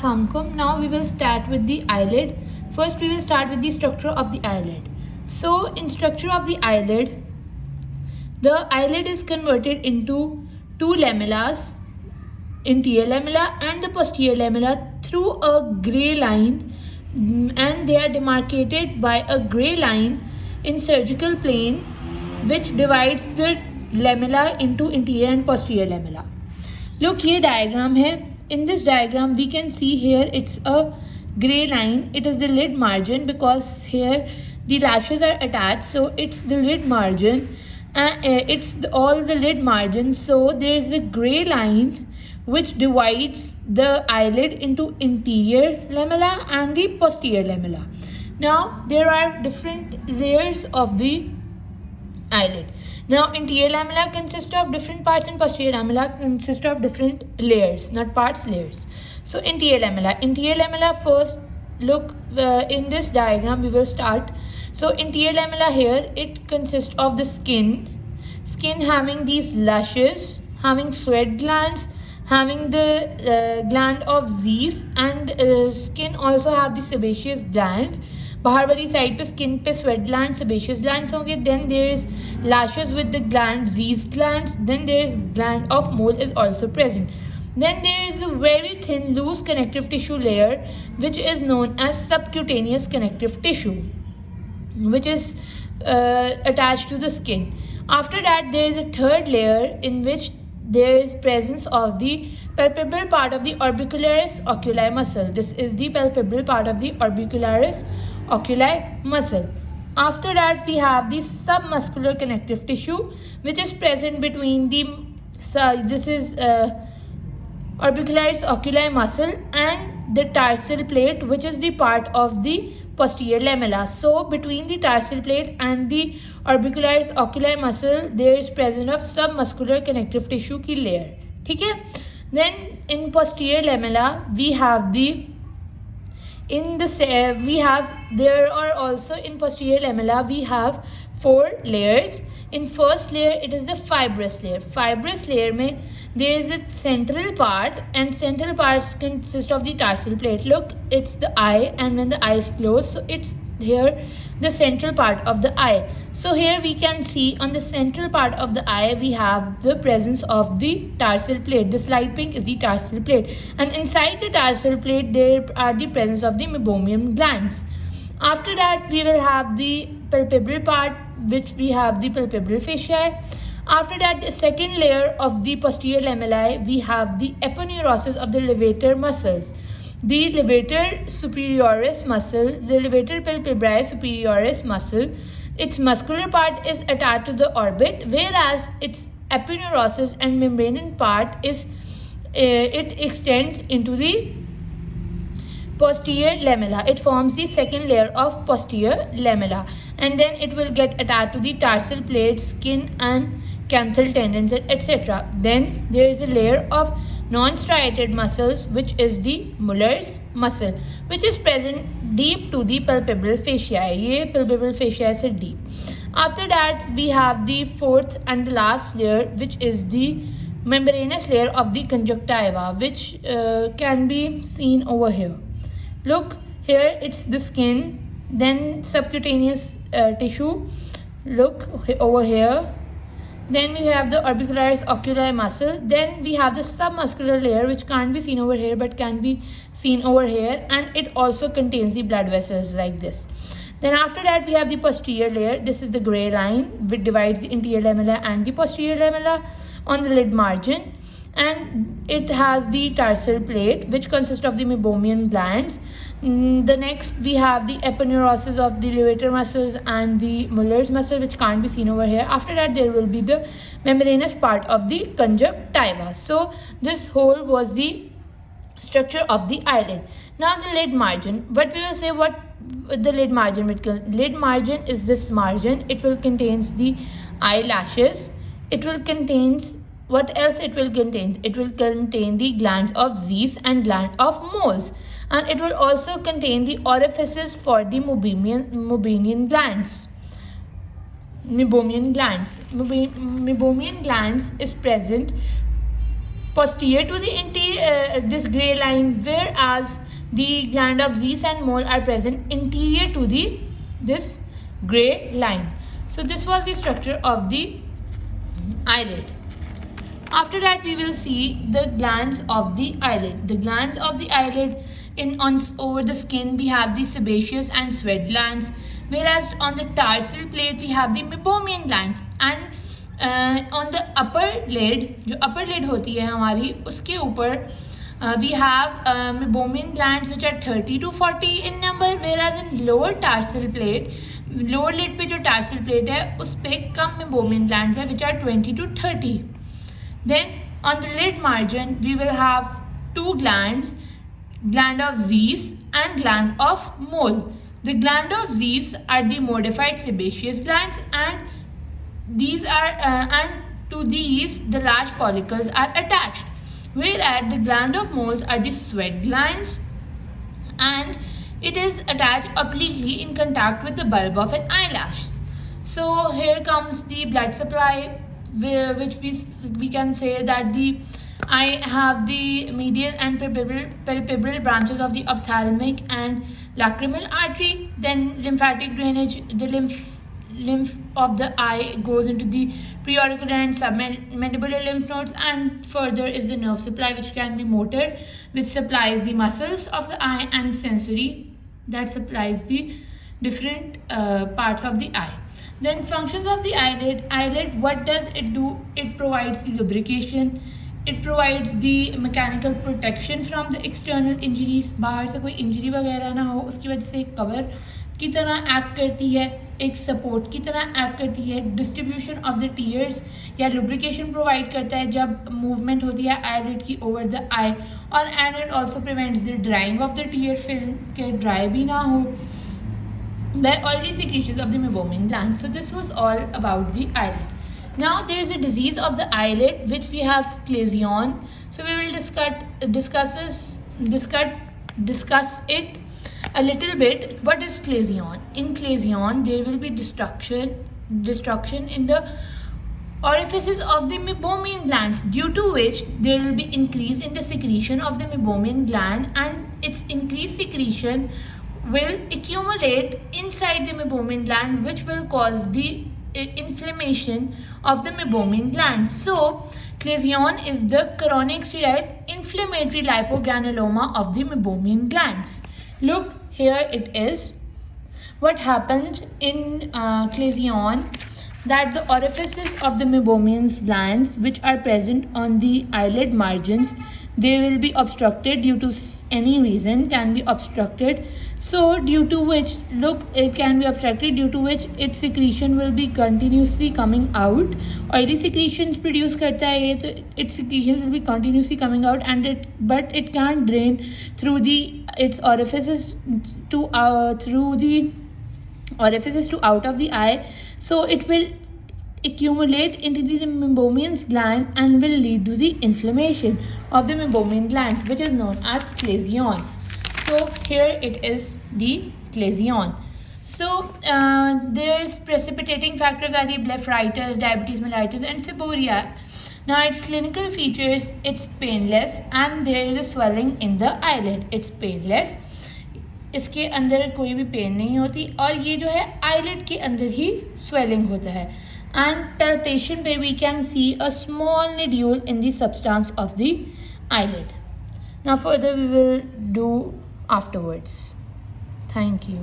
Assalamualaikum. Now we will start with the eyelid. First we will start with the structure of the eyelid. So in structure of the eyelid is converted into two lamellas, anterior lamella and the posterior lamella, through a gray line, and they are demarcated by a gray line in surgical plane which divides the lamella into anterior and posterior lamella. Look, ये diagram है. In this diagram we can see here it's a gray line. It is the lid margin because here the lashes are attached, so it's the lid margin. All the lid margin. So there is a gray line which divides the eyelid into anterior lamella and the posterior lamella. Now there are different layers of the eyelid. Now anterior lamella consists of different parts and posterior lamella consists of different layers, not parts, layers. So anterior lamella first. Look, in this diagram we will start. So anterior lamella here, it consists of the skin having these lashes, having sweat glands, having the gland of Zeiss, and skin also have the sebaceous gland. बाहर वाली side पे skin पे sweat gland, sebaceous glands होंगे. Then there is lashes with the gland Zeiss glands. Then there is gland of mole is also present. Then there is a very thin loose connective tissue layer which is known as subcutaneous connective tissue, which is attached to the skin. After that there is a third layer in which there is presence of the palpebral part of the orbicularis oculi muscle. This is the palpebral part of the orbicularis oculi muscle. After that we have the submuscular connective tissue which is present between the this is orbicularis oculi muscle and the tarsal plate, which is the part of the posterior lamella. So between the tarsal plate and the orbicularis oculi muscle there is presence of submuscular connective tissue की layer. ठीक है. Then in posterior lamella we have there are also in posterior lamella we have 4 layers. In first layer it is the fibrous layer. Fibrous layer में there is a central part, and central parts consist of the tarsal plate. Look, it's the eye, and when the eye is closed, so it's here the central part of the eye. So here we can see on the central part of the eye we have the presence of the tarsal plate. This light pink is the tarsal plate, and inside the tarsal plate there are the presence of the meibomian glands. After that we will have the palpebral part, which we have the palpebral fasciae. After that, the second layer of the posterior lamellae, we have the aponeurosis of the levator muscles. The levator superioris muscle, the levator palpebrae superioris muscle, its muscular part is attached to the orbit, whereas its aponeurosis and membrane part is it extends into the posterior lamella. It forms the second layer of posterior lamella, and then it will get attached to the tarsal plate, skin and canthal tendons, etc. Then there is a layer of non-striated muscles, which is the Muller's muscle, which is present deep to the palpebral fasciae. ये palpebral fasciae से deep. After that we have the fourth and the last layer, which is the membranous layer of the conjunctiva, which can be seen over here. Look, here it's the skin, then subcutaneous tissue. Look over here. Then we have the orbicularis oculi muscle. Then we have the submuscular layer, which can't be seen over here but can be seen over here, and it also contains the blood vessels like this. Then after that we have the posterior layer. This is the gray line which divides the anterior lamella and the posterior lamella on the lid margin, and it has the tarsal plate, which consists of the meibomian glands. The next we have the aponeurosis of the levator muscles and the Muller's muscle, which can't be seen over here. After that there will be the membranous part of the conjunctiva. So this whole was the structure of the eyelid. Now the lid margin. What we will say, what the lid margin will. Lid margin is this margin. It will contains the eyelashes. It will contains what else it will contain? It will contain the glands of Zeiss and gland of moles, and it will also contain the orifices for the meibomian glands. Meibomian glands is present posterior to the this gray line, whereas the gland of Zeiss and mole are present interior to this gray line. So this was the structure of the eyelid. After that, we will see the glands of the eyelid. The glands of the eyelid, over the skin we have the sebaceous and sweat glands, whereas on the tarsal plate we have the meibomian glands, and on the upper lid, जो upper lid होती है हमारी, उसके ऊपर we have meibomian glands which are 30 to 40 in number, whereas in lower tarsal plate, lower lid पे जो tarsal plate है उस पे कम meibomian glands है which are 20 to 30. Then on the lid margin we will have two glands, gland of Zeiss and gland of mole. The gland of Zeiss are the modified sebaceous glands, and these are and to these the large follicles are attached, whereas the gland of moles are the sweat glands, and it is attached obliquely in contact with the bulb of an eyelash. So here comes the blood supply, which we can say that the eye have the medial and palpebral branches of the ophthalmic and lacrimal artery. Then lymphatic drainage, the lymph of the eye goes into the preauricular and submandibular lymph nodes, and further is the nerve supply, which can be motor, which supplies the muscles of the eye, and sensory, that supplies the different parts of the eye. Then functions of the eyelid, what does it do? It provides the lubrication, it provides the mechanical protection from the external injuries. बाहर से कोई injury वगैरह ना हो उसकी वजह से cover की तरह एक्ट करती है, एक सपोर्ट की तरह एक्ट करती है, डिस्ट्रीब्यूशन ऑफ द टीयर्स या लुब्रिकेशन प्रोवाइड करता है जब मूवमेंट होती है eyelid की ओवर द आई, और and it also prevents the drying of the tier film के ड्राई भी ना हो by oily secretions of the meibomian gland. So this was all about the eyelid. Now there is a disease of the eyelid which we have clesion. So we will discuss it a little bit. What is clesion? In clesion there will be destruction in the orifices of the meibomian glands, due to which there will be increase in the secretion of the meibomian gland, and its increased secretion will accumulate inside the meibomian gland, which will cause the inflammation of the meibomian gland. So clesion is the chronic sterile inflammatory lipogranuloma of the meibomian glands. Look, here it is. What happens in clesion, that the orifices of the meibomian glands which are present on the eyelid margins, they will be obstructed due to any reason, can be obstructed. So due to which, look, it can be obstructed due to which its secretion will be continuously coming out. Oily secretions produce करता है ये, तो its secretions will be continuously coming out, and but it can't drain through its orifices to through the orifices to out of the eye. So it will accumulate into the meibomian gland and will lead to the inflammation of the meibomian glands, which is known as clesion. So here it is the clesion. So there's precipitating factors are the blepharitis, diabetes mellitus, and seborrhea. Now its clinical features, it's painless and there is a swelling in the eyelid. It's painless, इसके अंदर कोई भी pen नहीं होती, और ये जो है eyelid के अंदर ही swelling होता है. And palpation पे we can see a small nodule in the substance of the eyelid. Now further we will do afterwards. Thank you.